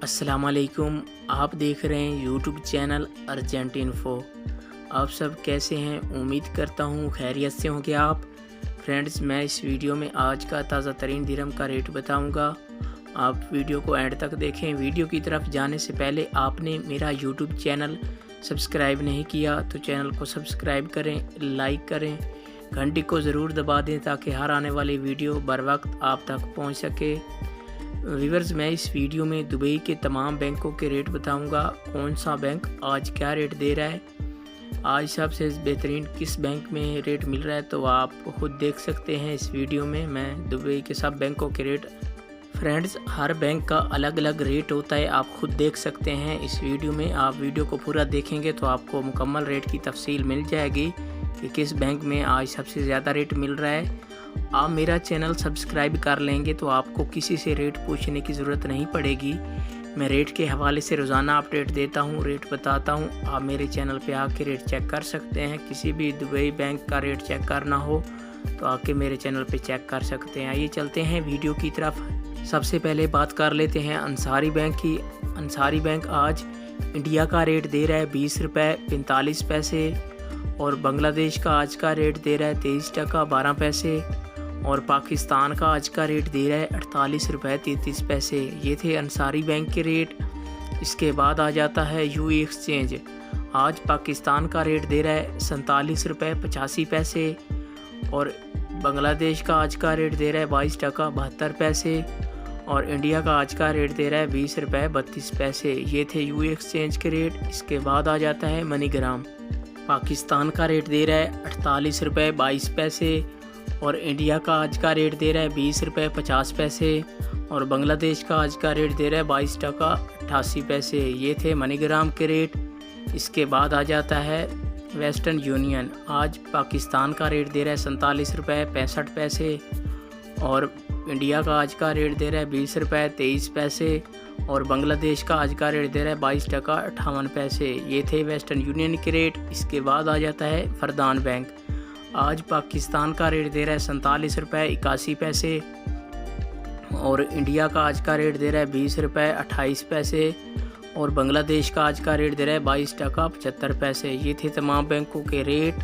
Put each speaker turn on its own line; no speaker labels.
अस्सलाम वालेकुम। आप देख रहे हैं यूट्यूब चैनल अर्जेंट इन्फो। आप सब कैसे हैं? उम्मीद करता हूँ खैरियत से होंगे आप। फ्रेंड्स, मैं इस वीडियो में आज का ताज़ा तरीन दिरहम का रेट बताऊंगा। आप वीडियो को एंड तक देखें। वीडियो की तरफ जाने से पहले आपने मेरा यूट्यूब चैनल सब्सक्राइब नहीं किया तो चैनल को सब्सक्राइब करें, लाइक करें, घंटी को ज़रूर दबा दें ताकि हर आने वाली वीडियो बर वक्त आप तक पहुँच सके। व्यूअर्स, मैं इस वीडियो में दुबई के तमाम बैंकों के रेट बताऊंगा। कौन सा बैंक आज क्या रेट दे रहा है, आज सबसे बेहतरीन किस बैंक में रेट मिल रहा है, तो आप खुद देख सकते हैं इस वीडियो में। मैं दुबई के सब बैंकों के रेट, फ्रेंड्स हर बैंक का अलग अलग रेट होता है, आप खुद देख सकते हैं इस वीडियो में। आप वीडियो को पूरा देखेंगे तो आपको मुकम्मल रेट की तफसील मिल जाएगी कि किस बैंक में आज सबसे ज़्यादा रेट मिल रहा है। आप मेरा चैनल सब्सक्राइब कर लेंगे तो आपको किसी से रेट पूछने की ज़रूरत नहीं पड़ेगी। मैं रेट के हवाले से रोज़ाना अपडेट देता हूँ, रेट बताता हूँ। आप मेरे चैनल पे आके रेट चेक कर सकते हैं। किसी भी दुबई बैंक का रेट चेक करना हो तो आके मेरे चैनल पे चेक कर सकते हैं। आइए चलते हैं वीडियो की तरफ। सबसे पहले बात कर लेते हैं अंसारी बैंक की। अंसारी बैंक आज इंडिया का रेट दे रहा है 20 रुपये 45 पैसे और बांग्लादेश का आज का रेट दे रहा है 23 टका 12 पैसे और पाकिस्तान का आज का रेट दे रहा है 48 रुपये 33 पैसे। ये थे अंसारी बैंक के रेट। इसके बाद आ जाता है यूई एक्सचेंज। आज पाकिस्तान का रेट दे रहा है 47 रुपये 85 पैसे और बांग्लादेश का आज का रेट दे रहा है 22 टका 72 पैसे और इंडिया का आज का रेट दे रहा है 20 रुपये 32 पैसे। ये थे यूई एक्सचेंज के रेट। इसके बाद आ जाता है मनीग्राम। पाकिस्तान का रेट दे रहा है 48 रुपये 22 पैसे और इंडिया का आज का रेट दे रहा है 20 रुपये 50 पैसे और बांग्लादेश का आज का रेट दे रहा है 22 टका 88 पैसे। ये थे मनीग्राम के रेट। इसके बाद आ जाता है वेस्टर्न यूनियन। आज पाकिस्तान का रेट दे रहा है 47 रुपये 65 पैसे और इंडिया का आज का रेट दे रहा है 20 रुपये 23 पैसे और बांग्लादेश का आज का रेट दे रहा है 22 टका 58 पैसे। ये थे वेस्टर्न यूनियन के रेट। इसके बाद आ जाता है फरदान बैंक। आज पाकिस्तान का रेट दे रहा है 47 रुपये 81 पैसे और इंडिया का आज का रेट दे रहा है 20 रुपये 28 पैसे और बांग्लादेश का आज का रेट दे रहा है 22 टका 75 पैसे। ये थे तमाम बैंकों के रेट।